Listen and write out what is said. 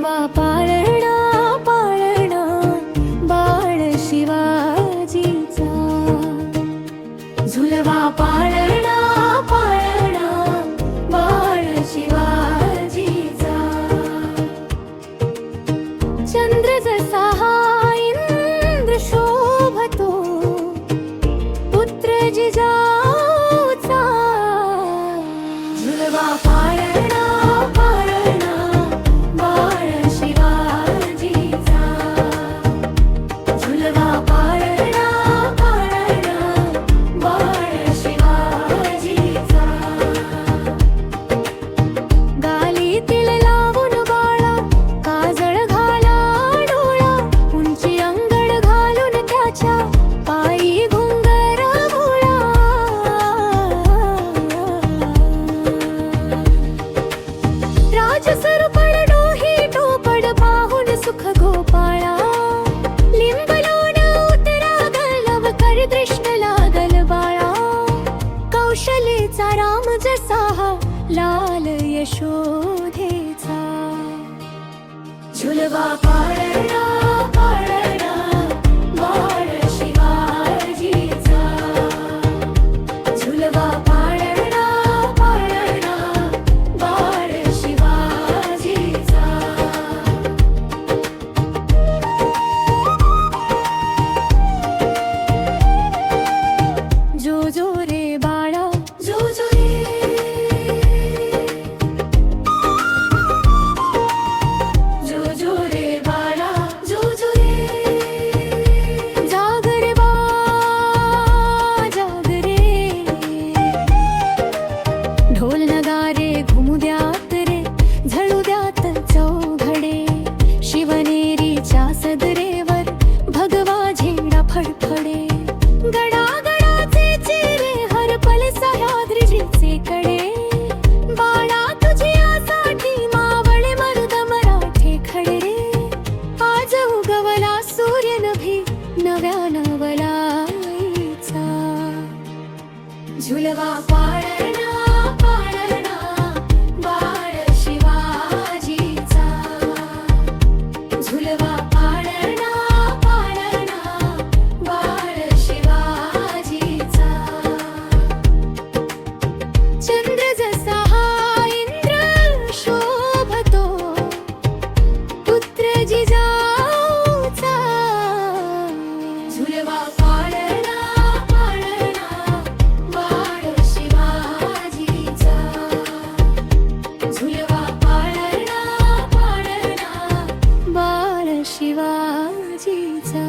झुलवा पाळणा पाळणा बाळ शिवाजीचा, झुलवा पाळणा पाळणा बाळ शिवाजीचा. चंद्र जसा इंद्र शोभतो पुत्र जिजाऊचा, झुलवा पाळणा पाळणा बाळ शिवाजीचा, झुलवा पाळणा पाळणा बाळ शिवाजीचा. गालीतील लावून बाळा काजळ घाला डोळा, उंची अंगड घालून त्याच्या पायी घुंगर घोळा. राजसरपण डोही टोपड पाहून सुख गोपाळा, लिंबलोन उतरा गलव कर दृष्ट लागल बाळा. कौशलेचा राम जसा लाल यशोधेचा, झुलवा पाळणा पाळणा बाळ शिवाजीचा, झुलवा पाळणा पाळणा बाळ शिवाजीचा. जो जो रे बाळा जो जो रे, जो जो रे बाळा जो जो रे. जाग रे बा जाग रे, ढोल नगारे घुमू द्यात रे, झळू द्यात चौघडे. शिवनेरीच्या सदरेवर भगवा झेंडा फडफडे, गडागडाचे चेहरे हरपल सह्याद्रीचे कडे. बाळा तुझ्यासाठी मावळे मर्द मराठे खडे रे, आज उगवला सूर्य नभी नव्या नवलाईचा. झुलवा पाळणा पाळणा बाळ शिवाजीचा, झुलवा पाळणा पाळणा बाळ शिवाजीचा. चंद्र जसा इंद्र शोभतो पुत्र जिजाऊचा, झुलवा पाळणा पाळणा बाळ शिवाजीचा, झुलवा पाळणा पाळणा बाळ शिवाजीचा.